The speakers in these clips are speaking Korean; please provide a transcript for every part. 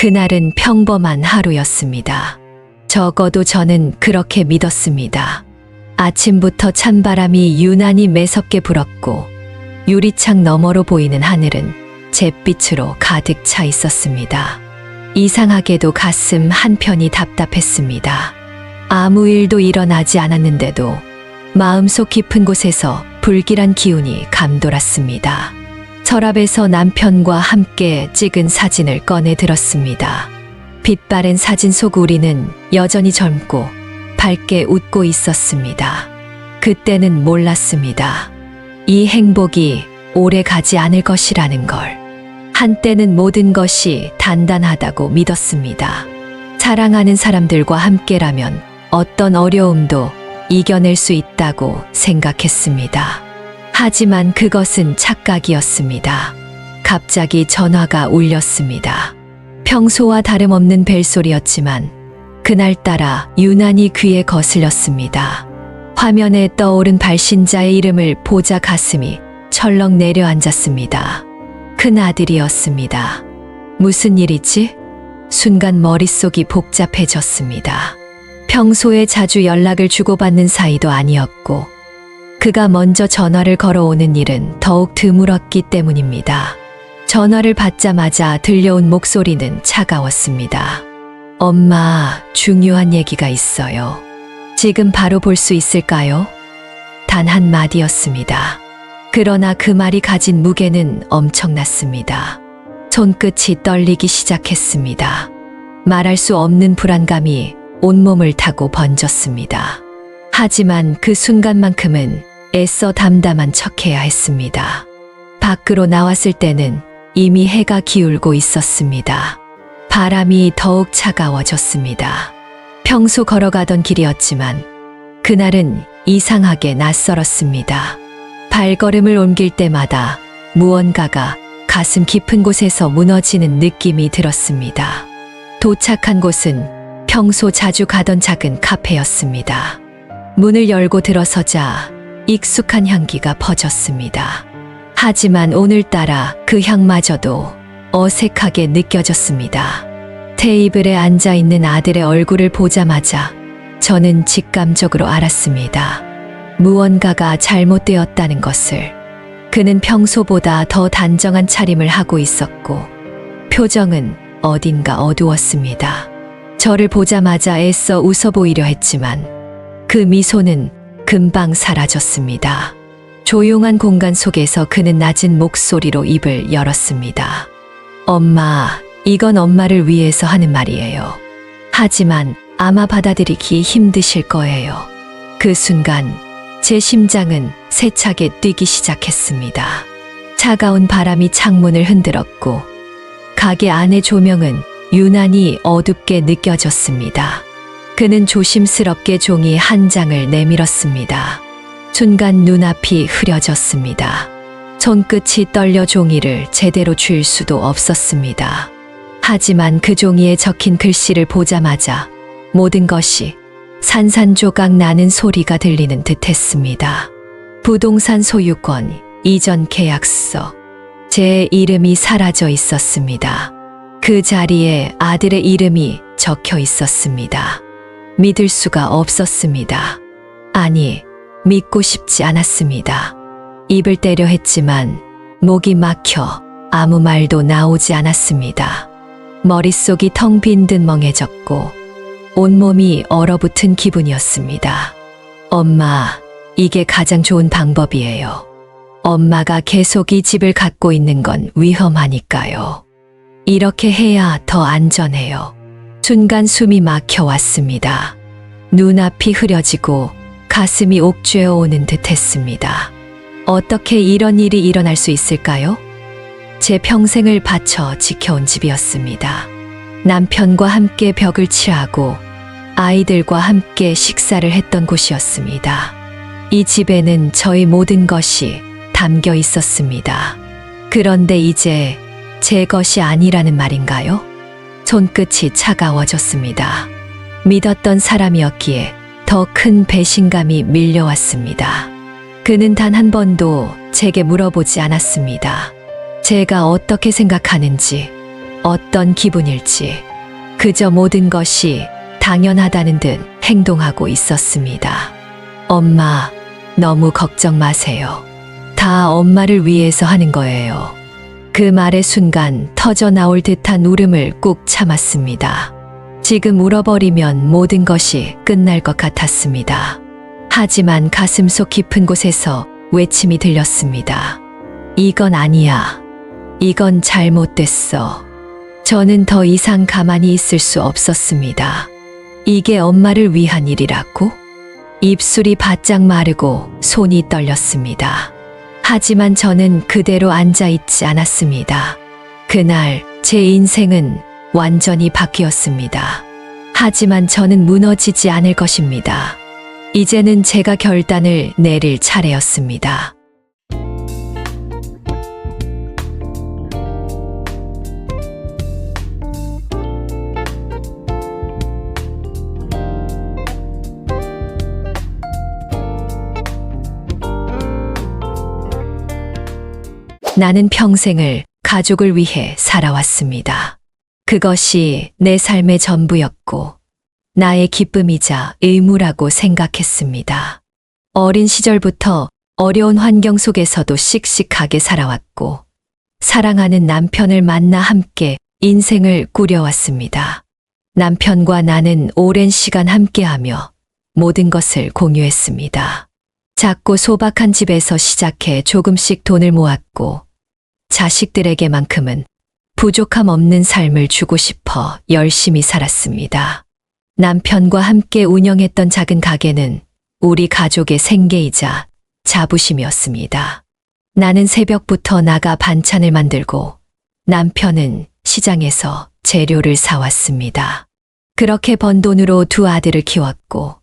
그날은 평범한 하루였습니다. 적어도 저는 그렇게 믿었습니다. 아침부터 찬바람이 유난히 매섭게 불었고 유리창 너머로 보이는 하늘은 잿빛으로 가득 차 있었습니다. 이상하게도 가슴 한편이 답답했습니다. 아무 일도 일어나지 않았는데도 마음속 깊은 곳에서 불길한 기운이 감돌았습니다. 서랍에서 남편과 함께 찍은 사진을 꺼내 들었습니다. 빛바랜 사진 속 우리는 여전히 젊고 밝게 웃고 있었습니다. 그때는 몰랐습니다. 이 행복이 오래 가지 않을 것이라는 걸. 한때는 모든 것이 단단하다고 믿었습니다. 사랑하는 사람들과 함께라면 어떤 어려움도 이겨낼 수 있다고 생각했습니다. 하지만 그것은 착각이었습니다. 갑자기 전화가 울렸습니다. 평소와 다름없는 벨소리였지만 그날따라 유난히 귀에 거슬렸습니다. 화면에 떠오른 발신자의 이름을 보자 가슴이 철렁 내려앉았습니다. 큰 아들이었습니다. 무슨 일이지? 순간 머릿속이 복잡해졌습니다. 평소에 자주 연락을 주고받는 사이도 아니었고 그가 먼저 전화를 걸어오는 일은 더욱 드물었기 때문입니다. 전화를 받자마자 들려온 목소리는 차가웠습니다. 엄마, 중요한 얘기가 있어요. 지금 바로 볼 수 있을까요? 단 한마디였습니다. 그러나 그 말이 가진 무게는 엄청났습니다. 손끝이 떨리기 시작했습니다. 말할 수 없는 불안감이 온몸을 타고 번졌습니다. 하지만 그 순간만큼은 애써 담담한 척해야 했습니다. 밖으로 나왔을 때는 이미 해가 기울고 있었습니다. 바람이 더욱 차가워졌습니다. 평소 걸어가던 길이었지만 그날은 이상하게 낯설었습니다. 발걸음을 옮길 때마다 무언가가 가슴 깊은 곳에서 무너지는 느낌이 들었습니다. 도착한 곳은 평소 자주 가던 작은 카페였습니다. 문을 열고 들어서자 익숙한 향기가 퍼졌습니다. 하지만 오늘따라 그 향마저도 어색하게 느껴졌습니다. 테이블에 앉아 있는 아들의 얼굴을 보자마자 저는 직감적으로 알았습니다. 무언가가 잘못되었다는 것을. 그는 평소보다 더 단정한 차림을 하고 있었고 표정은 어딘가 어두웠습니다. 저를 보자마자 애써 웃어 보이려 했지만 그 미소는 금방 사라졌습니다. 조용한 공간 속에서 그는 낮은 목소리로 입을 열었습니다. 엄마, 이건 엄마를 위해서 하는 말이에요. 하지만 아마 받아들이기 힘드실 거예요. 그 순간 제 심장은 세차게 뛰기 시작했습니다. 차가운 바람이 창문을 흔들었고 가게 안의 조명은 유난히 어둡게 느껴졌습니다. 그는 조심스럽게 종이 한 장을 내밀었습니다. 순간 눈앞이 흐려졌습니다. 손끝이 떨려 종이를 제대로 쥘 수도 없었습니다. 하지만 그 종이에 적힌 글씨를 보자마자 모든 것이 산산조각 나는 소리가 들리는 듯 했습니다. 부동산 소유권, 이전 계약서. 제 이름이 사라져 있었습니다. 그 자리에 아들의 이름이 적혀 있었습니다. 믿을 수가 없었습니다. 아니, 믿고 싶지 않았습니다. 입을 떼려 했지만 목이 막혀 아무 말도 나오지 않았습니다. 머릿속이 텅 빈 듯 멍해졌고 온몸이 얼어붙은 기분이었습니다. 엄마, 이게 가장 좋은 방법이에요. 엄마가 계속 이 집을 갖고 있는 건 위험하니까요. 이렇게 해야 더 안전해요. 순간 숨이 막혀왔습니다. 눈앞이 흐려지고 가슴이 옥죄어 오는 듯 했습니다. 어떻게 이런 일이 일어날 수 있을까요? 제 평생을 바쳐 지켜온 집이었습니다. 남편과 함께 벽을 칠하고 아이들과 함께 식사를 했던 곳이었습니다. 이 집에는 저희 모든 것이 담겨 있었습니다. 그런데 이제 제 것이 아니라는 말인가요? 손끝이 차가워졌습니다. 믿었던 사람이었기에 더 큰 배신감이 밀려왔습니다. 그는 단 한 번도 제게 물어보지 않았습니다. 제가 어떻게 생각하는지, 어떤 기분일지 그저 모든 것이 당연하다는 듯 행동하고 있었습니다. 엄마, 너무 걱정 마세요. 다 엄마를 위해서 하는 거예요. 그 말의 순간 터져 나올 듯한 울음을 꾹 참았습니다. 지금 울어버리면 모든 것이 끝날 것 같았습니다. 하지만 가슴속 깊은 곳에서 외침이 들렸습니다. 이건 아니야. 이건 잘못됐어. 저는 더 이상 가만히 있을 수 없었습니다. 이게 엄마를 위한 일이라고? 입술이 바짝 마르고 손이 떨렸습니다. 하지만 저는 그대로 앉아있지 않았습니다. 그날 제 인생은 완전히 바뀌었습니다. 하지만 저는 무너지지 않을 것입니다. 이제는 제가 결단을 내릴 차례였습니다. 나는 평생을 가족을 위해 살아왔습니다. 그것이 내 삶의 전부였고 나의 기쁨이자 의무라고 생각했습니다. 어린 시절부터 어려운 환경 속에서도 씩씩하게 살아왔고 사랑하는 남편을 만나 함께 인생을 꾸려왔습니다. 남편과 나는 오랜 시간 함께하며 모든 것을 공유했습니다. 작고 소박한 집에서 시작해 조금씩 돈을 모았고 자식들에게만큼은 부족함 없는 삶을 주고 싶어 열심히 살았습니다. 남편과 함께 운영했던 작은 가게는 우리 가족의 생계이자 자부심이었습니다. 나는 새벽부터 나가 반찬을 만들고 남편은 시장에서 재료를 사왔습니다. 그렇게 번 돈으로 두 아들을 키웠고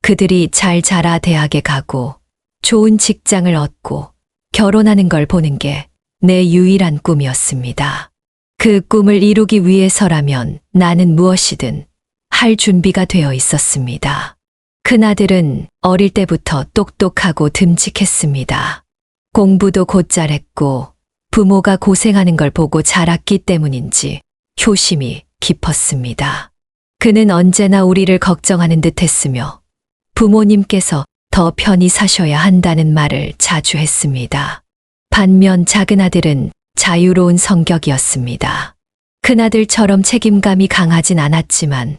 그들이 잘 자라 대학에 가고 좋은 직장을 얻고 결혼하는 걸 보는 게 내 유일한 꿈이었습니다. 그 꿈을 이루기 위해서라면 나는 무엇이든 할 준비가 되어 있었습니다. 큰아들은 어릴 때부터 똑똑하고 듬직했습니다. 공부도 곧잘 했고 부모가 고생하는 걸 보고 자랐기 때문인지 효심이 깊었습니다. 그는 언제나 우리를 걱정하는 듯 했으며 부모님께서 더 편히 사셔야 한다는 말을 자주 했습니다. 반면 작은 아들은 자유로운 성격이었습니다. 큰아들처럼 책임감이 강하진 않았지만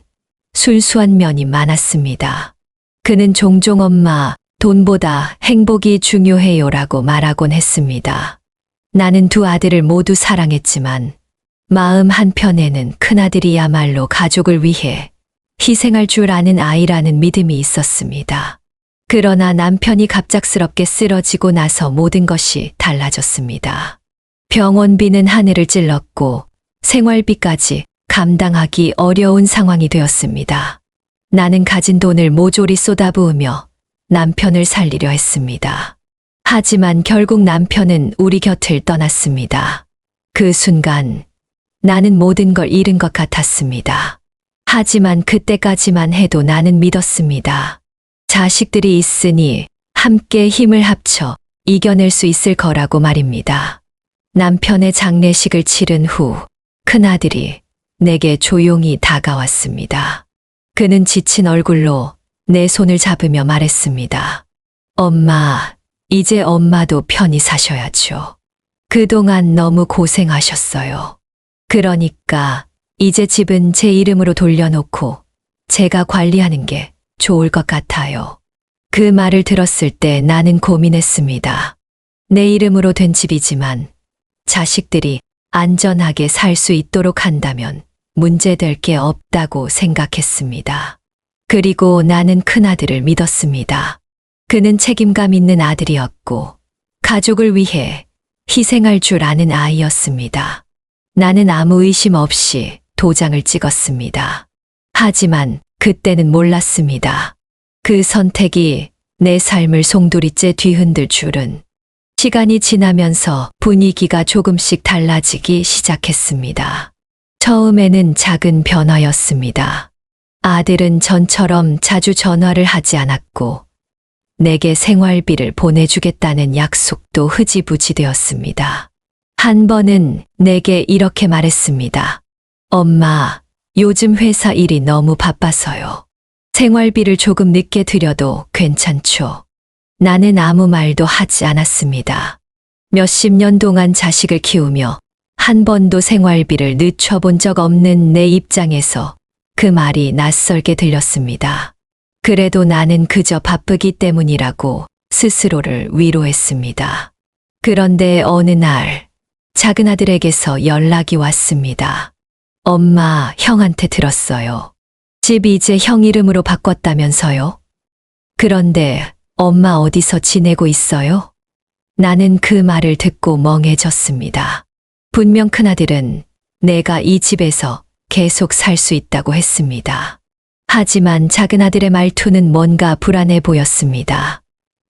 순수한 면이 많았습니다. 그는 종종 엄마, 돈보다 행복이 중요해요라고 말하곤 했습니다. 나는 두 아들을 모두 사랑했지만 마음 한편에는 큰아들이야말로 가족을 위해 희생할 줄 아는 아이라는 믿음이 있었습니다. 그러나 남편이 갑작스럽게 쓰러지고 나서 모든 것이 달라졌습니다. 병원비는 하늘을 찔렀고 생활비까지 감당하기 어려운 상황이 되었습니다. 나는 가진 돈을 모조리 쏟아부으며 남편을 살리려 했습니다. 하지만 결국 남편은 우리 곁을 떠났습니다. 그 순간 나는 모든 걸 잃은 것 같았습니다. 하지만 그때까지만 해도 나는 믿었습니다. 자식들이 있으니 함께 힘을 합쳐 이겨낼 수 있을 거라고 말입니다. 남편의 장례식을 치른 후 큰아들이 내게 조용히 다가왔습니다. 그는 지친 얼굴로 내 손을 잡으며 말했습니다. 엄마, 이제 엄마도 편히 사셔야죠. 그동안 너무 고생하셨어요. 그러니까 이제 집은 제 이름으로 돌려놓고 제가 관리하는 게 좋을 것 같아요. 그 말을 들었을 때 나는 고민했습니다. 내 이름으로 된 집이지만 자식들이 안전하게 살 수 있도록 한다면 문제될 게 없다고 생각했습니다. 그리고 나는 큰아들을 믿었습니다. 그는 책임감 있는 아들이었고 가족을 위해 희생할 줄 아는 아이였습니다. 나는 아무 의심 없이 도장을 찍었습니다. 하지만 그때는 몰랐습니다. 그 선택이 내 삶을 송두리째 뒤흔들 줄은. 시간이 지나면서 분위기가 조금씩 달라지기 시작했습니다. 처음에는 작은 변화였습니다. 아들은 전처럼 자주 전화를 하지 않았고 내게 생활비를 보내주겠다는 약속도 흐지부지 되었습니다. 한 번은 내게 이렇게 말했습니다. 엄마, 요즘 회사 일이 너무 바빠서요. 생활비를 조금 늦게 드려도 괜찮죠? 나는 아무 말도 하지 않았습니다. 몇십 년 동안 자식을 키우며 한 번도 생활비를 늦춰본 적 없는 내 입장에서 그 말이 낯설게 들렸습니다. 그래도 나는 그저 바쁘기 때문이라고 스스로를 위로했습니다. 그런데 어느 날 작은 아들에게서 연락이 왔습니다. 엄마, 형한테 들었어요. 집 이제 형 이름으로 바꿨다면서요? 그런데 엄마 어디서 지내고 있어요? 나는 그 말을 듣고 멍해졌습니다. 분명 큰아들은 내가 이 집에서 계속 살 수 있다고 했습니다. 하지만 작은아들의 말투는 뭔가 불안해 보였습니다.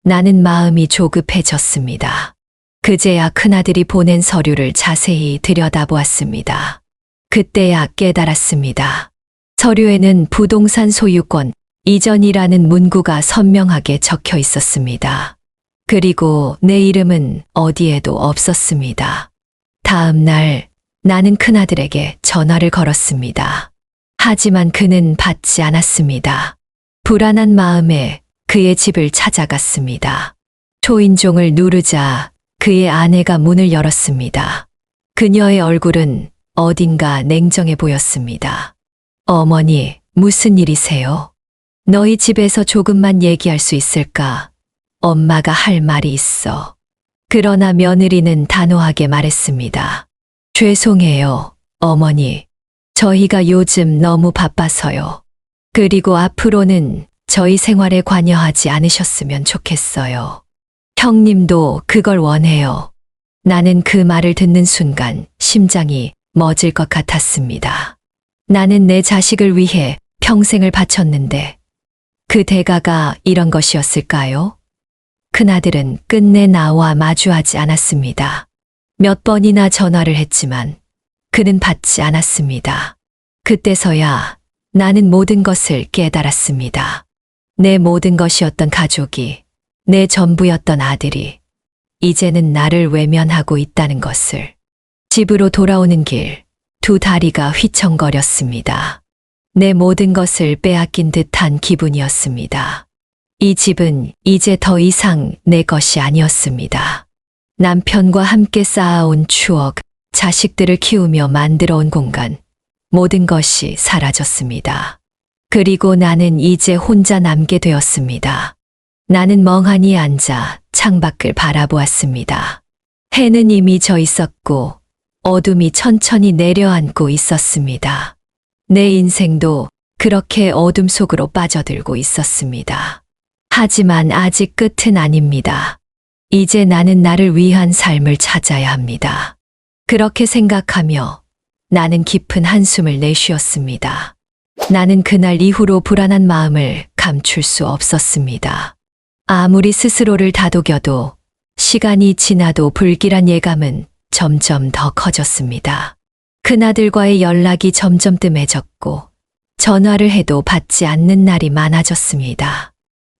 나는 마음이 조급해졌습니다. 그제야 큰아들이 보낸 서류를 자세히 들여다보았습니다. 그때야 깨달았습니다. 서류에는 부동산 소유권 이전이라는 문구가 선명하게 적혀 있었습니다. 그리고 내 이름은 어디에도 없었습니다. 다음 날 나는 큰아들에게 전화를 걸었습니다. 하지만 그는 받지 않았습니다. 불안한 마음에 그의 집을 찾아갔습니다. 초인종을 누르자 그의 아내가 문을 열었습니다. 그녀의 얼굴은 어딘가 냉정해 보였습니다. 어머니, 무슨 일이세요? 너희 집에서 조금만 얘기할 수 있을까? 엄마가 할 말이 있어. 그러나 며느리는 단호하게 말했습니다. 죄송해요, 어머니. 저희가 요즘 너무 바빠서요. 그리고 앞으로는 저희 생활에 관여하지 않으셨으면 좋겠어요. 형님도 그걸 원해요. 나는 그 말을 듣는 순간 심장이 멎을 것 같았습니다. 나는 내 자식을 위해 평생을 바쳤는데 그 대가가 이런 것이었을까요? 큰아들은 끝내 나와 마주하지 않았습니다. 몇 번이나 전화를 했지만 그는 받지 않았습니다. 그때서야 나는 모든 것을 깨달았습니다. 내 모든 것이었던 가족이, 내 전부였던 아들이 이제는 나를 외면하고 있다는 것을. 집으로 돌아오는 길, 두 다리가 휘청거렸습니다. 내 모든 것을 빼앗긴 듯한 기분이었습니다. 이 집은 이제 더 이상 내 것이 아니었습니다. 남편과 함께 쌓아온 추억, 자식들을 키우며 만들어온 공간, 모든 것이 사라졌습니다. 그리고 나는 이제 혼자 남게 되었습니다. 나는 멍하니 앉아 창밖을 바라보았습니다. 해는 이미 져 있었고 어둠이 천천히 내려앉고 있었습니다. 내 인생도 그렇게 어둠 속으로 빠져들고 있었습니다. 하지만 아직 끝은 아닙니다. 이제 나는 나를 위한 삶을 찾아야 합니다. 그렇게 생각하며 나는 깊은 한숨을 내쉬었습니다. 나는 그날 이후로 불안한 마음을 감출 수 없었습니다. 아무리 스스로를 다독여도 시간이 지나도 불길한 예감은 점점 더 커졌습니다. 큰아들과의 연락이 점점 뜸해졌고 전화를 해도 받지 않는 날이 많아졌습니다.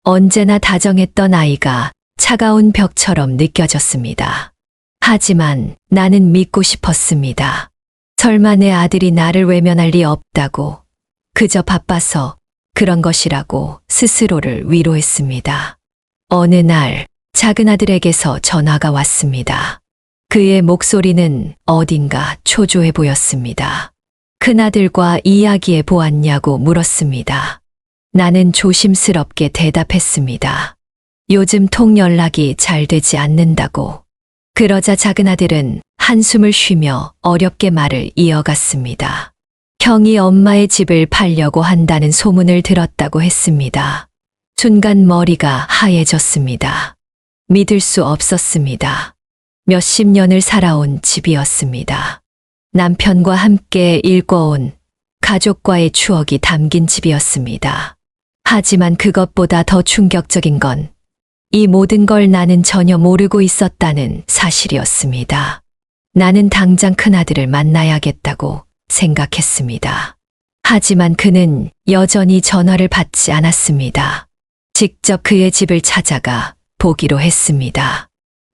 언제나 다정했던 아이가 차가운 벽처럼 느껴졌습니다. 하지만 나는 믿고 싶었습니다. 설마 내 아들이 나를 외면할 리 없다고, 그저 바빠서 그런 것이라고 스스로를 위로했습니다. 어느 날 작은 아들에게서 전화가 왔습니다. 그의 목소리는 어딘가 초조해 보였습니다. 큰아들과 이야기해 보았냐고 물었습니다. 나는 조심스럽게 대답했습니다. 요즘 통 연락이 잘 되지 않는다고. 그러자 작은아들은 한숨을 쉬며 어렵게 말을 이어갔습니다. 형이 엄마의 집을 팔려고 한다는 소문을 들었다고 했습니다. 순간 머리가 하얘졌습니다. 믿을 수 없었습니다. 몇십 년을 살아온 집이었습니다. 남편과 함께 일궈온 가족과의 추억이 담긴 집이었습니다. 하지만 그것보다 더 충격적인 건 이 모든 걸 나는 전혀 모르고 있었다는 사실이었습니다. 나는 당장 큰아들을 만나야겠다고 생각했습니다. 하지만 그는 여전히 전화를 받지 않았습니다. 직접 그의 집을 찾아가 보기로 했습니다.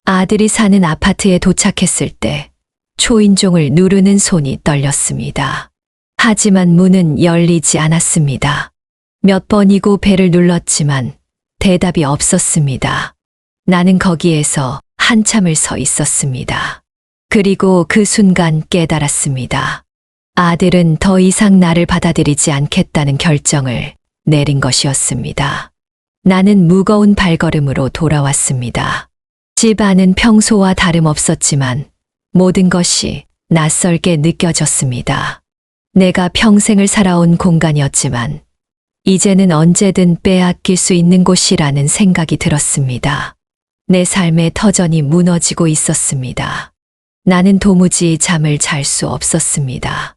아들이 사는 아파트에 도착했을 때 초인종을 누르는 손이 떨렸습니다. 하지만 문은 열리지 않았습니다. 몇 번이고 벨을 눌렀지만 대답이 없었습니다. 나는 거기에서 한참을 서 있었습니다. 그리고 그 순간 깨달았습니다. 아들은 더 이상 나를 받아들이지 않겠다는 결정을 내린 것이었습니다. 나는 무거운 발걸음으로 돌아왔습니다. 집 안은 평소와 다름없었지만 모든 것이 낯설게 느껴졌습니다. 내가 평생을 살아온 공간이었지만 이제는 언제든 빼앗길 수 있는 곳이라는 생각이 들었습니다. 내 삶의 터전이 무너지고 있었습니다. 나는 도무지 잠을 잘 수 없었습니다.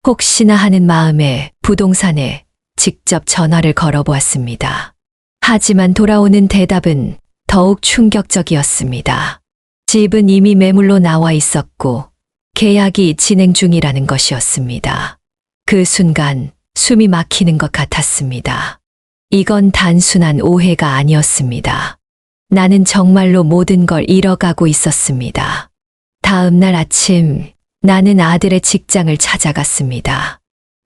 혹시나 하는 마음에 부동산에 직접 전화를 걸어보았습니다. 하지만 돌아오는 대답은 더욱 충격적이었습니다. 집은 이미 매물로 나와 있었고 계약이 진행 중이라는 것이었습니다. 그 순간 숨이 막히는 것 같았습니다. 이건 단순한 오해가 아니었습니다. 나는 정말로 모든 걸 잃어가고 있었습니다. 다음 날 아침 나는 아들의 직장을 찾아갔습니다.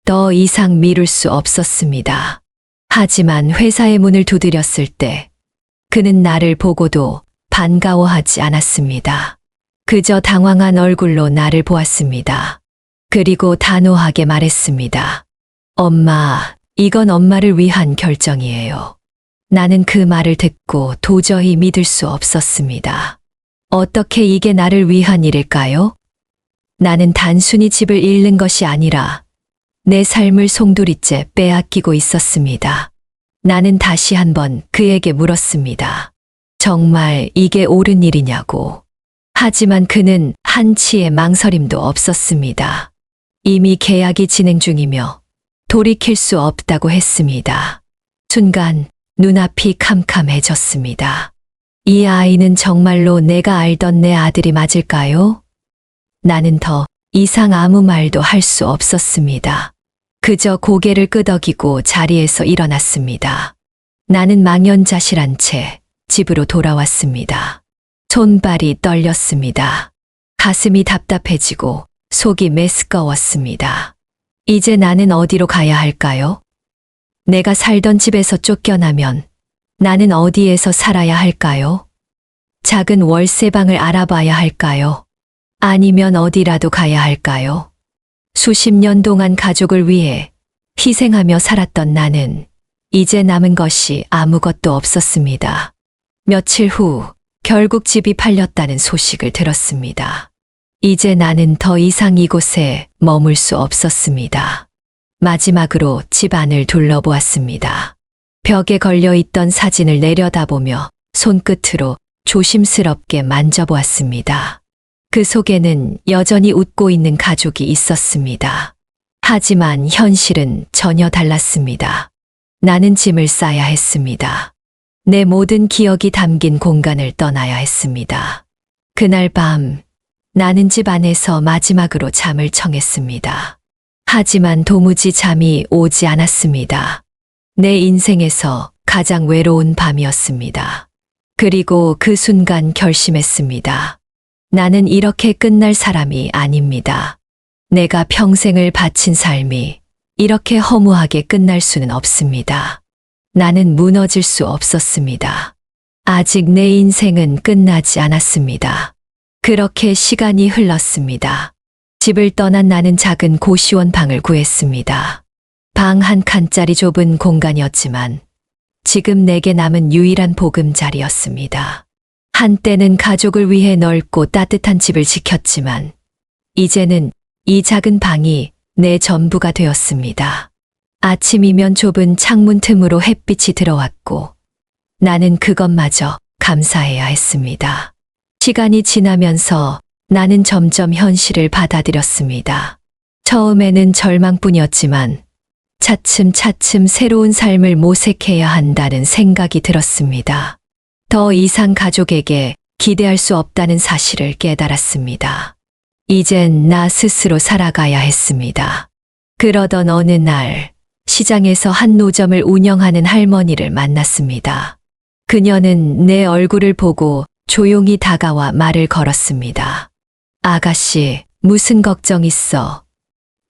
더 이상 미룰 수 없었습니다. 하지만 회사의 문을 두드렸을 때 그는 나를 보고도 반가워하지 않았습니다. 그저 당황한 얼굴로 나를 보았습니다. 그리고 단호하게 말했습니다. 엄마, 이건 엄마를 위한 결정이에요. 나는 그 말을 듣고 도저히 믿을 수 없었습니다. 어떻게 이게 나를 위한 일일까요? 나는 단순히 집을 잃는 것이 아니라 내 삶을 송두리째 빼앗기고 있었습니다. 나는 다시 한번 그에게 물었습니다. 정말 이게 옳은 일이냐고. 하지만 그는 한치의 망설임도 없었습니다. 이미 계약이 진행 중이며 돌이킬 수 없다고 했습니다. 순간 눈앞이 캄캄해졌습니다. 이 아이는 정말로 내가 알던 내 아들이 맞을까요? 나는 더 이상 아무 말도 할 수 없었습니다. 그저 고개를 끄덕이고 자리에서 일어났습니다. 나는 망연자실한 채 집으로 돌아왔습니다. 손발이 떨렸습니다. 가슴이 답답해지고 속이 메스꺼웠습니다. 이제 나는 어디로 가야 할까요? 내가 살던 집에서 쫓겨나면 나는 어디에서 살아야 할까요? 작은 월세방을 알아봐야 할까요? 아니면 어디라도 가야 할까요? 수십 년 동안 가족을 위해 희생하며 살았던 나는 이제 남은 것이 아무것도 없었습니다. 며칠 후 결국 집이 팔렸다는 소식을 들었습니다. 이제 나는 더 이상 이곳에 머물 수 없었습니다. 마지막으로 집 안을 둘러보았습니다. 벽에 걸려있던 사진을 내려다보며 손끝으로 조심스럽게 만져보았습니다. 그 속에는 여전히 웃고 있는 가족이 있었습니다. 하지만 현실은 전혀 달랐습니다. 나는 짐을 싸야 했습니다. 내 모든 기억이 담긴 공간을 떠나야 했습니다. 그날 밤 나는 집 안에서 마지막으로 잠을 청했습니다. 하지만 도무지 잠이 오지 않았습니다. 내 인생에서 가장 외로운 밤이었습니다. 그리고 그 순간 결심했습니다. 나는 이렇게 끝날 사람이 아닙니다. 내가 평생을 바친 삶이 이렇게 허무하게 끝날 수는 없습니다. 나는 무너질 수 없었습니다. 아직 내 인생은 끝나지 않았습니다. 그렇게 시간이 흘렀습니다. 집을 떠난 나는 작은 고시원 방을 구했습니다. 방 한 칸짜리 좁은 공간이었지만 지금 내게 남은 유일한 보금자리였습니다. 한때는 가족을 위해 넓고 따뜻한 집을 지켰지만 이제는 이 작은 방이 내 전부가 되었습니다. 아침이면 좁은 창문 틈으로 햇빛이 들어왔고 나는 그것마저 감사해야 했습니다. 시간이 지나면서 나는 점점 현실을 받아들였습니다. 처음에는 절망뿐이었지만 차츰차츰 새로운 삶을 모색해야 한다는 생각이 들었습니다. 더 이상 가족에게 기대할 수 없다는 사실을 깨달았습니다. 이젠 나 스스로 살아가야 했습니다. 그러던 어느 날 시장에서 한 노점을 운영하는 할머니를 만났습니다. 그녀는 내 얼굴을 보고 조용히 다가와 말을 걸었습니다. 아가씨, 무슨 걱정 있어?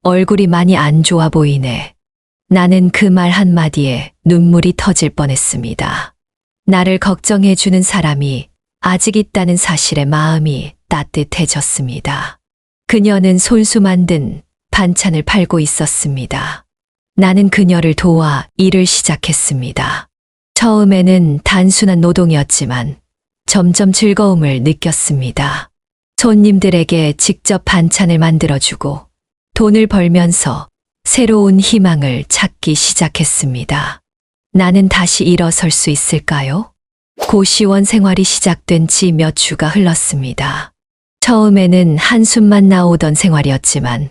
얼굴이 많이 안 좋아 보이네. 나는 그 말 한마디에 눈물이 터질 뻔했습니다. 나를 걱정해주는 사람이 아직 있다는 사실에 마음이 따뜻해졌습니다. 그녀는 손수 만든 반찬을 팔고 있었습니다. 나는 그녀를 도와 일을 시작했습니다. 처음에는 단순한 노동이었지만 점점 즐거움을 느꼈습니다. 손님들에게 직접 반찬을 만들어주고 돈을 벌면서 새로운 희망을 찾기 시작했습니다. 나는 다시 일어설 수 있을까요? 고시원 생활이 시작된 지 몇 주가 흘렀습니다. 처음에는 한숨만 나오던 생활이었지만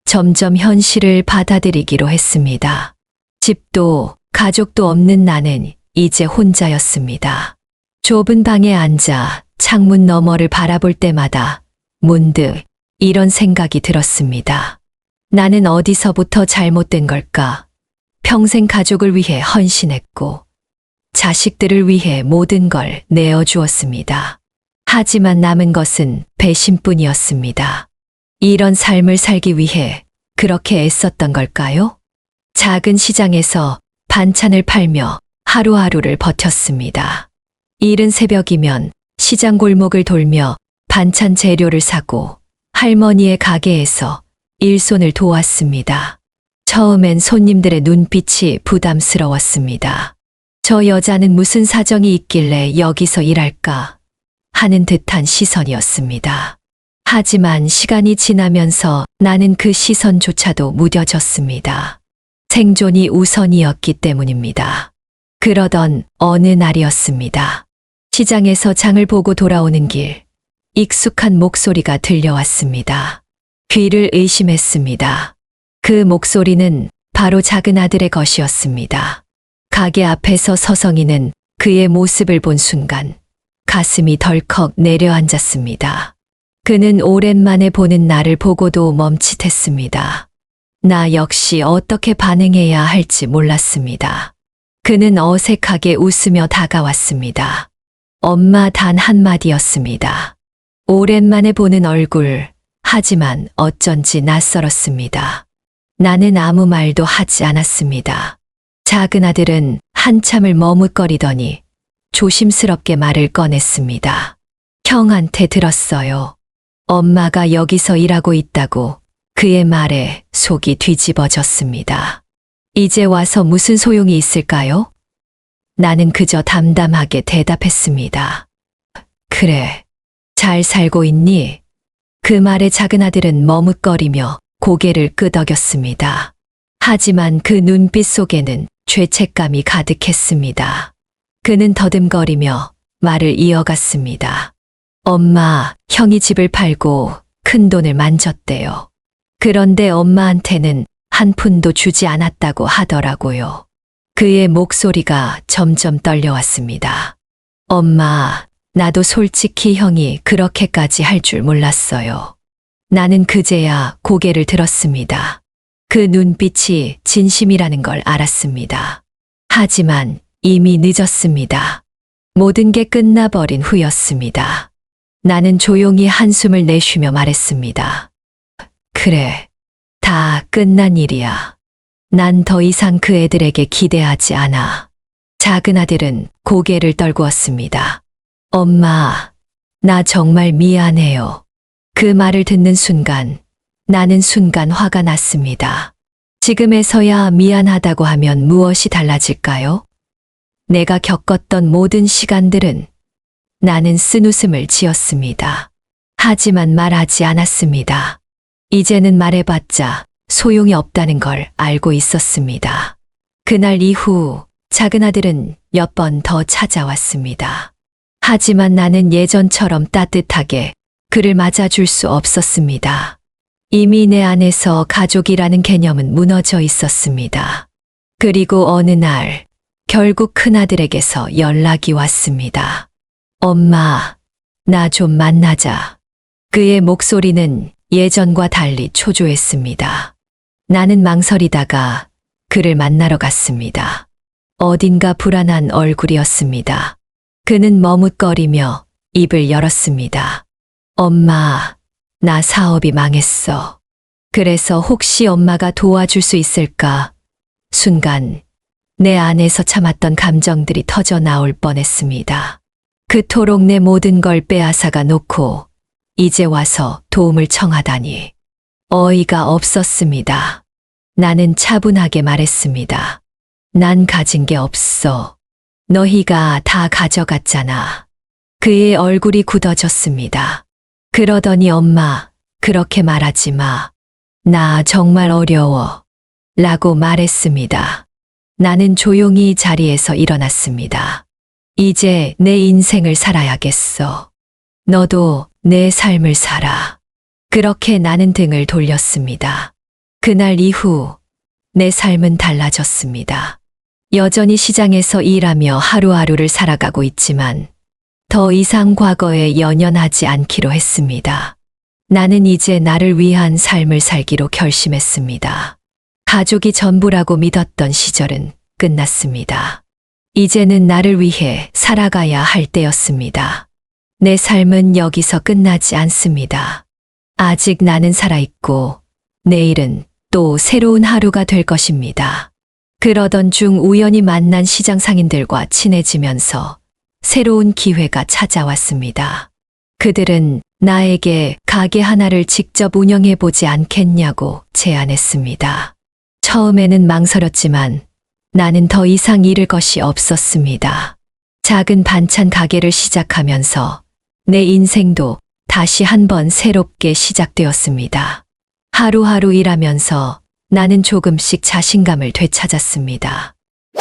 점점 현실을 받아들이기로 했습니다. 집도 가족도 없는 나는 이제 혼자였습니다. 좁은 방에 앉아 창문 너머를 바라볼 때마다 문득 이런 생각이 들었습니다. 나는 어디서부터 잘못된 걸까? 평생 가족을 위해 헌신했고 자식들을 위해 모든 걸 내어주었습니다. 하지만 남은 것은 배신뿐이었습니다. 이런 삶을 살기 위해 그렇게 애썼던 걸까요? 작은 시장에서 반찬을 팔며 하루하루를 버텼습니다. 이른 새벽이면 시장 골목을 돌며 반찬 재료를 사고 할머니의 가게에서 일손을 도왔습니다. 처음엔 손님들의 눈빛이 부담스러웠습니다. 저 여자는 무슨 사정이 있길래 여기서 일할까 하는 듯한 시선이었습니다. 하지만 시간이 지나면서 나는 그 시선조차도 무뎌졌습니다. 생존이 우선이었기 때문입니다. 그러던 어느 날이었습니다. 시장에서 장을 보고 돌아오는 길, 익숙한 목소리가 들려왔습니다. 귀를 의심했습니다. 그 목소리는 바로 작은 아들의 것이었습니다. 가게 앞에서 서성이는 그의 모습을 본 순간 가슴이 덜컥 내려앉았습니다. 그는 오랜만에 보는 나를 보고도 멈칫했습니다. 나 역시 어떻게 반응해야 할지 몰랐습니다. 그는 어색하게 웃으며 다가왔습니다. 엄마 단 한마디였습니다. 오랜만에 보는 얼굴, 하지만 어쩐지 낯설었습니다. 나는 아무 말도 하지 않았습니다. 작은 아들은 한참을 머뭇거리더니 조심스럽게 말을 꺼냈습니다. 형한테 들었어요. 엄마가 여기서 일하고 있다고. 그의 말에 속이 뒤집어졌습니다. 이제 와서 무슨 소용이 있을까요? 나는 그저 담담하게 대답했습니다. 그래, 잘 살고 있니? 그 말에 작은 아들은 머뭇거리며 고개를 끄덕였습니다. 하지만 그 눈빛 속에는 죄책감이 가득했습니다. 그는 더듬거리며 말을 이어갔습니다. 엄마, 형이 집을 팔고 큰 돈을 만졌대요. 그런데 엄마한테는 한 푼도 주지 않았다고 하더라고요. 그의 목소리가 점점 떨려왔습니다. 엄마, 나도 솔직히 형이 그렇게까지 할 줄 몰랐어요. 나는 그제야 고개를 들었습니다. 그 눈빛이 진심이라는 걸 알았습니다. 하지만 이미 늦었습니다. 모든 게 끝나버린 후였습니다. 나는 조용히 한숨을 내쉬며 말했습니다. 그래, 다 끝난 일이야. 난 더 이상 그 애들에게 기대하지 않아. 작은 아들은 고개를 떨구었습니다. 엄마, 나 정말 미안해요. 그 말을 듣는 순간, 나는 순간 화가 났습니다. 지금에서야 미안하다고 하면 무엇이 달라질까요? 내가 겪었던 모든 시간들은 나는 쓴웃음을 지었습니다. 하지만 말하지 않았습니다. 이제는 말해봤자 소용이 없다는 걸 알고 있었습니다. 그날 이후 작은 아들은 몇 번 더 찾아왔습니다. 하지만 나는 예전처럼 따뜻하게 그를 맞아줄 수 없었습니다. 이미 내 안에서 가족이라는 개념은 무너져 있었습니다. 그리고 어느 날 결국 큰아들에게서 연락이 왔습니다. 엄마, 나 좀 만나자. 그의 목소리는 예전과 달리 초조했습니다. 나는 망설이다가 그를 만나러 갔습니다. 어딘가 불안한 얼굴이었습니다. 그는 머뭇거리며 입을 열었습니다. 엄마, 나 사업이 망했어. 그래서 혹시 엄마가 도와줄 수 있을까? 순간 내 안에서 참았던 감정들이 터져 나올 뻔했습니다. 그토록 내 모든 걸 빼앗아가 놓고 이제 와서 도움을 청하다니 어이가 없었습니다. 나는 차분하게 말했습니다. 난 가진 게 없어. 너희가 다 가져갔잖아. 그의 얼굴이 굳어졌습니다. 그러더니 엄마, 그렇게 말하지 마. 나 정말 어려워. 라고 말했습니다. 나는 조용히 자리에서 일어났습니다. 이제 내 인생을 살아야겠어. 너도 내 삶을 살아. 그렇게 나는 등을 돌렸습니다. 그날 이후 내 삶은 달라졌습니다. 여전히 시장에서 일하며 하루하루를 살아가고 있지만 더 이상 과거에 연연하지 않기로 했습니다. 나는 이제 나를 위한 삶을 살기로 결심했습니다. 가족이 전부라고 믿었던 시절은 끝났습니다. 이제는 나를 위해 살아가야 할 때였습니다. 내 삶은 여기서 끝나지 않습니다. 아직 나는 살아있고 내일은 또 새로운 하루가 될 것입니다. 그러던 중 우연히 만난 시장 상인들과 친해지면서 새로운 기회가 찾아왔습니다. 그들은 나에게 가게 하나를 직접 운영해 보지 않겠냐고 제안했습니다. 처음에는 망설였지만 나는 더 이상 잃을 것이 없었습니다. 작은 반찬 가게를 시작하면서 내 인생도 다시 한번 새롭게 시작되었습니다. 하루하루 일하면서 나는 조금씩 자신감을 되찾았습니다.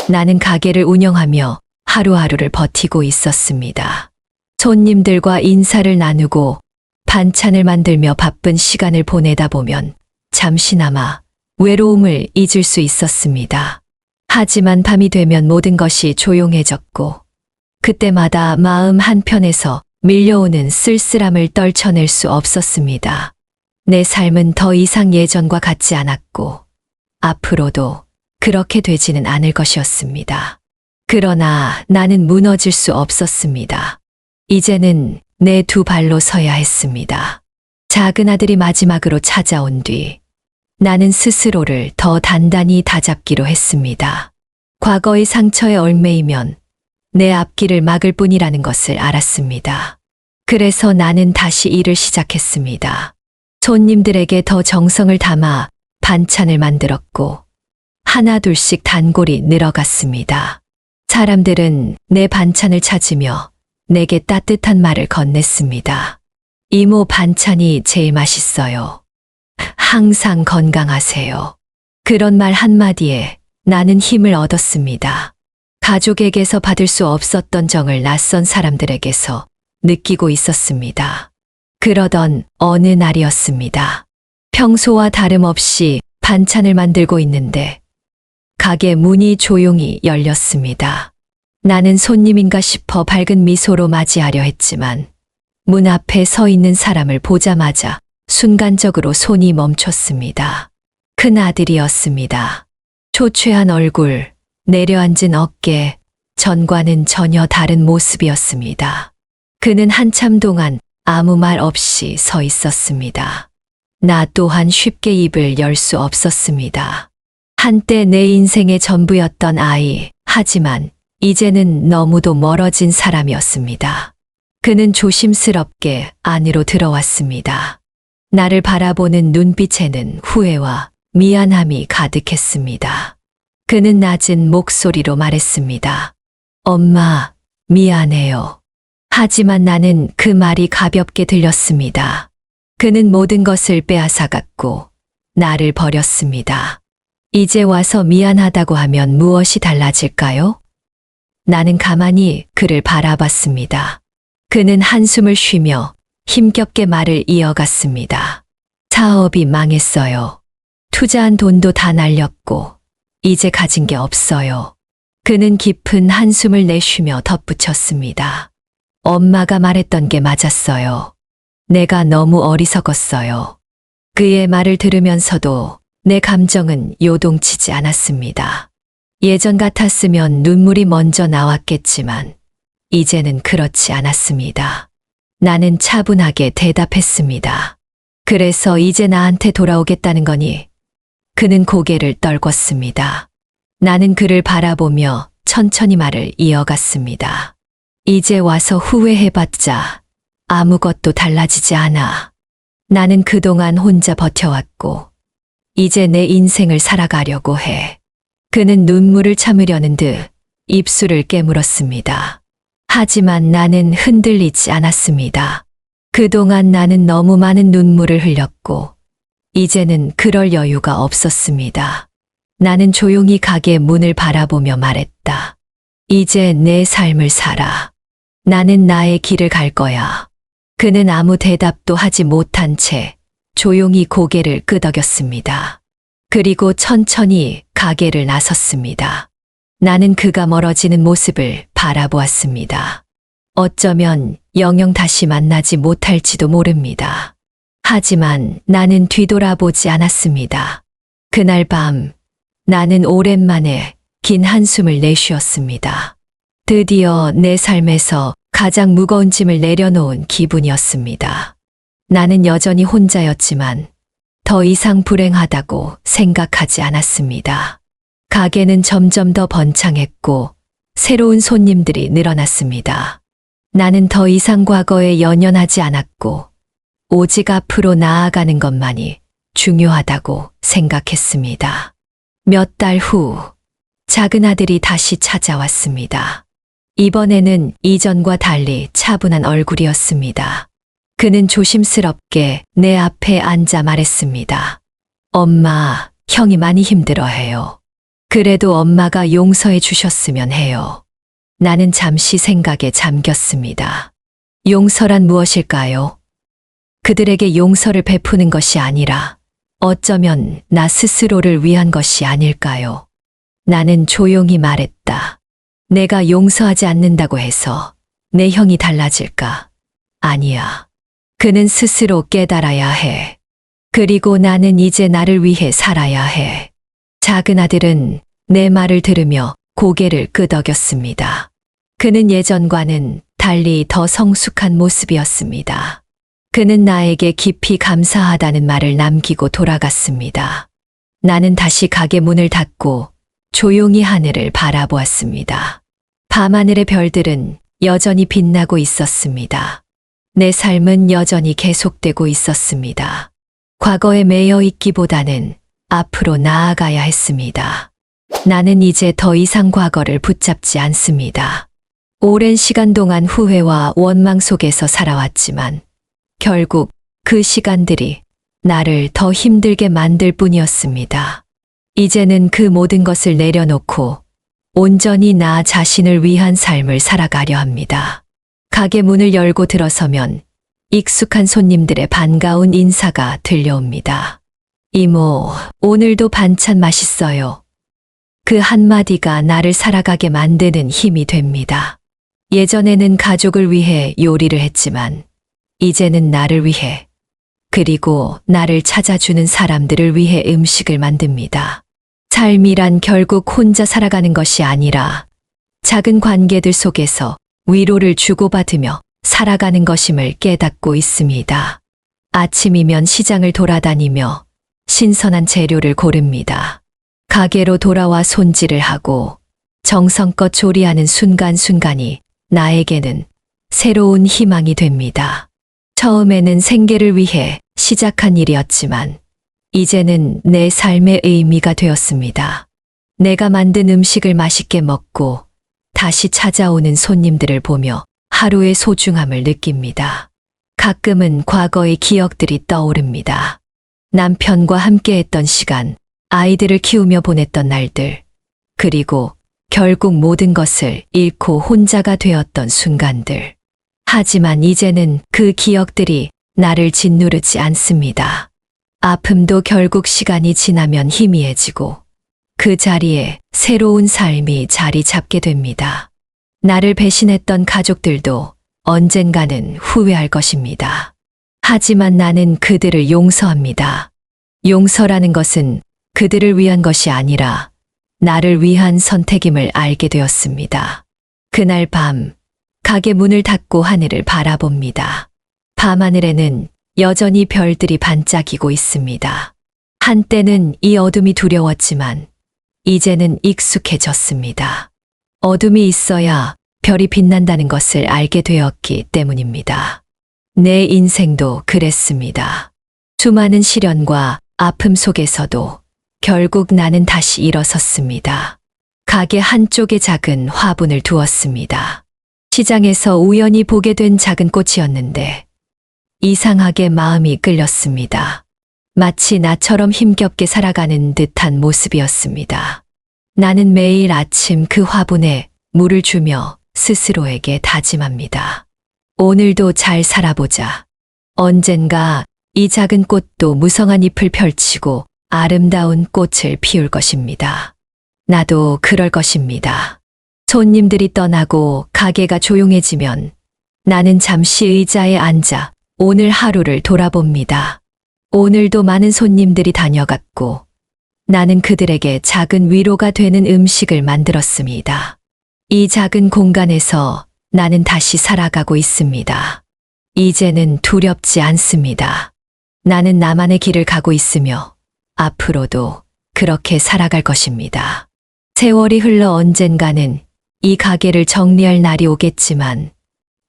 나는 가게를 운영하며 하루하루를 버티고 있었습니다. 손님들과 인사를 나누고 반찬을 만들며 바쁜 시간을 보내다 보면 잠시나마 외로움을 잊을 수 있었습니다. 하지만 밤이 되면 모든 것이 조용해졌고 그때마다 마음 한편에서 밀려오는 쓸쓸함을 떨쳐낼 수 없었습니다. 내 삶은 더 이상 예전과 같지 않았고 앞으로도 그렇게 되지는 않을 것이었습니다. 그러나 나는 무너질 수 없었습니다. 이제는 내 두 발로 서야 했습니다. 작은 아들이 마지막으로 찾아온 뒤 나는 스스로를 더 단단히 다잡기로 했습니다. 과거의 상처에 얽매이면 내 앞길을 막을 뿐이라는 것을 알았습니다. 그래서 나는 다시 일을 시작했습니다. 손님들에게 더 정성을 담아 반찬을 만들었고 하나둘씩 단골이 늘어갔습니다. 사람들은 내 반찬을 찾으며 내게 따뜻한 말을 건넸습니다. 이모 반찬이 제일 맛있어요. 항상 건강하세요. 그런 말 한마디에 나는 힘을 얻었습니다. 가족에게서 받을 수 없었던 정을 낯선 사람들에게서 느끼고 있었습니다. 그러던 어느 날이었습니다. 평소와 다름없이 반찬을 만들고 있는데 가게 문이 조용히 열렸습니다. 나는 손님인가 싶어 밝은 미소로 맞이하려 했지만 문 앞에 서 있는 사람을 보자마자 순간적으로 손이 멈췄습니다. 큰 아들이었습니다. 초췌한 얼굴, 내려앉은 어깨, 전과는 전혀 다른 모습이었습니다. 그는 한참 동안 아무 말 없이 서 있었습니다. 나 또한 쉽게 입을 열 수 없었습니다. 한때 내 인생의 전부였던 아이, 하지만 이제는 너무도 멀어진 사람이었습니다. 그는 조심스럽게 안으로 들어왔습니다. 나를 바라보는 눈빛에는 후회와 미안함이 가득했습니다. 그는 낮은 목소리로 말했습니다. 엄마, 미안해요. 하지만 나는 그 말이 가볍게 들렸습니다. 그는 모든 것을 빼앗아갔고 나를 버렸습니다. 이제 와서 미안하다고 하면 무엇이 달라질까요? 나는 가만히 그를 바라봤습니다. 그는 한숨을 쉬며 힘겹게 말을 이어갔습니다. 사업이 망했어요. 투자한 돈도 다 날렸고 이제 가진 게 없어요. 그는 깊은 한숨을 내쉬며 덧붙였습니다. 엄마가 말했던 게 맞았어요. 내가 너무 어리석었어요. 그의 말을 들으면서도 내 감정은 요동치지 않았습니다. 예전 같았으면 눈물이 먼저 나왔겠지만 이제는 그렇지 않았습니다. 나는 차분하게 대답했습니다. 그래서 이제 나한테 돌아오겠다는 거니? 그는 고개를 떨궜습니다. 나는 그를 바라보며 천천히 말을 이어갔습니다. 이제 와서 후회해봤자 아무것도 달라지지 않아. 나는 그동안 혼자 버텨왔고 이제 내 인생을 살아가려고 해. 그는 눈물을 참으려는 듯 입술을 깨물었습니다. 하지만 나는 흔들리지 않았습니다. 그동안 나는 너무 많은 눈물을 흘렸고 이제는 그럴 여유가 없었습니다. 나는 조용히 가게 문을 바라보며 말했다. 이제 내 삶을 살아. 나는 나의 길을 갈 거야. 그는 아무 대답도 하지 못한 채 조용히 고개를 끄덕였습니다. 그리고 천천히 가게를 나섰습니다. 나는 그가 멀어지는 모습을 바라보았습니다. 어쩌면 영영 다시 만나지 못할지도 모릅니다. 하지만 나는 뒤돌아보지 않았습니다. 그날 밤 나는 오랜만에 긴 한숨을 내쉬었습니다. 드디어 내 삶에서 가장 무거운 짐을 내려놓은 기분이었습니다. 나는 여전히 혼자였지만 더 이상 불행하다고 생각하지 않았습니다. 가게는 점점 더 번창했고 새로운 손님들이 늘어났습니다. 나는 더 이상 과거에 연연하지 않았고 오직 앞으로 나아가는 것만이 중요하다고 생각했습니다. 몇 달 후 작은 아들이 다시 찾아왔습니다. 이번에는 이전과 달리 차분한 얼굴이었습니다. 그는 조심스럽게 내 앞에 앉아 말했습니다. 엄마, 형이 많이 힘들어해요. 그래도 엄마가 용서해 주셨으면 해요. 나는 잠시 생각에 잠겼습니다. 용서란 무엇일까요? 그들에게 용서를 베푸는 것이 아니라 어쩌면 나 스스로를 위한 것이 아닐까요? 나는 조용히 말했다. 내가 용서하지 않는다고 해서 내 형이 달라질까? 아니야. 그는 스스로 깨달아야 해. 그리고 나는 이제 나를 위해 살아야 해. 작은 아들은 내 말을 들으며 고개를 끄덕였습니다. 그는 예전과는 달리 더 성숙한 모습이었습니다. 그는 나에게 깊이 감사하다는 말을 남기고 돌아갔습니다. 나는 다시 가게 문을 닫고 조용히 하늘을 바라보았습니다. 밤하늘의 별들은 여전히 빛나고 있었습니다. 내 삶은 여전히 계속되고 있었습니다. 과거에 매여 있기보다는 앞으로 나아가야 했습니다. 나는 이제 더 이상 과거를 붙잡지 않습니다. 오랜 시간 동안 후회와 원망 속에서 살아왔지만 결국 그 시간들이 나를 더 힘들게 만들 뿐이었습니다. 이제는 그 모든 것을 내려놓고 온전히 나 자신을 위한 삶을 살아가려 합니다. 가게 문을 열고 들어서면 익숙한 손님들의 반가운 인사가 들려옵니다. 이모, 오늘도 반찬 맛있어요. 그 한마디가 나를 살아가게 만드는 힘이 됩니다. 예전에는 가족을 위해 요리를 했지만 이제는 나를 위해 그리고 나를 찾아주는 사람들을 위해 음식을 만듭니다. 삶이란 결국 혼자 살아가는 것이 아니라 작은 관계들 속에서 위로를 주고받으며 살아가는 것임을 깨닫고 있습니다. 아침이면 시장을 돌아다니며 신선한 재료를 고릅니다. 가게로 돌아와 손질을 하고 정성껏 조리하는 순간순간이 나에게는 새로운 희망이 됩니다. 처음에는 생계를 위해 시작한 일이었지만 이제는 내 삶의 의미가 되었습니다. 내가 만든 음식을 맛있게 먹고 다시 찾아오는 손님들을 보며 하루의 소중함을 느낍니다. 가끔은 과거의 기억들이 떠오릅니다. 남편과 함께했던 시간, 아이들을 키우며 보냈던 날들, 그리고 결국 모든 것을 잃고 혼자가 되었던 순간들. 하지만 이제는 그 기억들이 나를 짓누르지 않습니다. 아픔도 결국 시간이 지나면 희미해지고 그 자리에 새로운 삶이 자리 잡게 됩니다. 나를 배신했던 가족들도 언젠가는 후회할 것입니다. 하지만 나는 그들을 용서합니다. 용서라는 것은 그들을 위한 것이 아니라 나를 위한 선택임을 알게 되었습니다. 그날 밤, 가게 문을 닫고 하늘을 바라봅니다. 밤하늘에는 여전히 별들이 반짝이고 있습니다. 한때는 이 어둠이 두려웠지만 이제는 익숙해졌습니다. 어둠이 있어야 별이 빛난다는 것을 알게 되었기 때문입니다. 내 인생도 그랬습니다. 수많은 시련과 아픔 속에서도 결국 나는 다시 일어섰습니다. 가게 한쪽에 작은 화분을 두었습니다. 시장에서 우연히 보게 된 작은 꽃이었는데 이상하게 마음이 끌렸습니다. 마치 나처럼 힘겹게 살아가는 듯한 모습이었습니다. 나는 매일 아침 그 화분에 물을 주며 스스로에게 다짐합니다. 오늘도 잘 살아보자. 언젠가 이 작은 꽃도 무성한 잎을 펼치고 아름다운 꽃을 피울 것입니다. 나도 그럴 것입니다. 손님들이 떠나고 가게가 조용해지면 나는 잠시 의자에 앉아 오늘 하루를 돌아봅니다. 오늘도 많은 손님들이 다녀갔고 나는 그들에게 작은 위로가 되는 음식을 만들었습니다. 이 작은 공간에서 나는 다시 살아가고 있습니다. 이제는 두렵지 않습니다. 나는 나만의 길을 가고 있으며 앞으로도 그렇게 살아갈 것입니다. 세월이 흘러 언젠가는 이 가게를 정리할 날이 오겠지만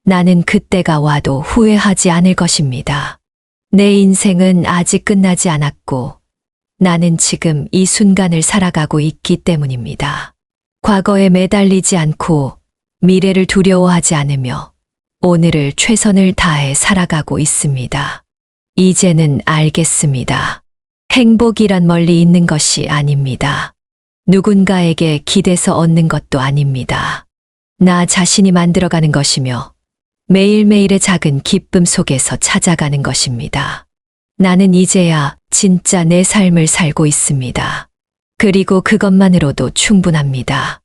나는 그때가 와도 후회하지 않을 것입니다. 내 인생은 아직 끝나지 않았고 나는 지금 이 순간을 살아가고 있기 때문입니다. 과거에 매달리지 않고 미래를 두려워하지 않으며 오늘을 최선을 다해 살아가고 있습니다. 이제는 알겠습니다. 행복이란 멀리 있는 것이 아닙니다. 누군가에게 기대서 얻는 것도 아닙니다. 나 자신이 만들어가는 것이며 매일매일의 작은 기쁨 속에서 찾아가는 것입니다. 나는 이제야 진짜 내 삶을 살고 있습니다. 그리고 그것만으로도 충분합니다.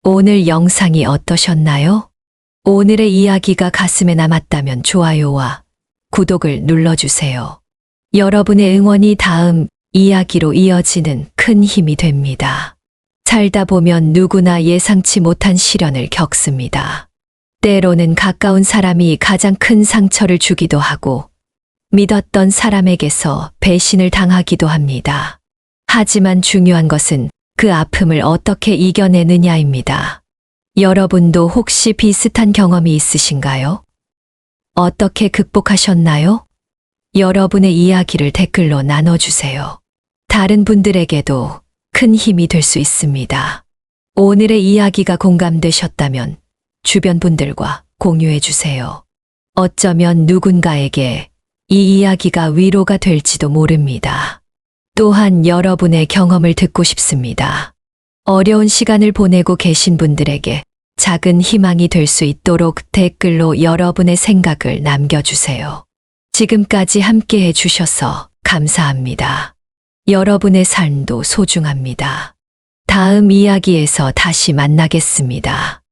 오늘 영상이 어떠셨나요? 오늘의 이야기가 가슴에 남았다면 좋아요와 구독을 눌러주세요. 여러분의 응원이 다음 이야기로 이어지는 큰 힘이 됩니다. 살다 보면 누구나 예상치 못한 시련을 겪습니다. 때로는 가까운 사람이 가장 큰 상처를 주기도 하고 믿었던 사람에게서 배신을 당하기도 합니다. 하지만 중요한 것은 그 아픔을 어떻게 이겨내느냐입니다. 여러분도 혹시 비슷한 경험이 있으신가요? 어떻게 극복하셨나요? 여러분의 이야기를 댓글로 나눠주세요. 다른 분들에게도 큰 힘이 될 수 있습니다. 오늘의 이야기가 공감되셨다면 주변 분들과 공유해 주세요. 어쩌면 누군가에게 이 이야기가 위로가 될지도 모릅니다. 또한 여러분의 경험을 듣고 싶습니다. 어려운 시간을 보내고 계신 분들에게 작은 희망이 될 수 있도록 댓글로 여러분의 생각을 남겨주세요. 지금까지 함께 해주셔서 감사합니다. 여러분의 삶도 소중합니다. 다음 이야기에서 다시 만나겠습니다.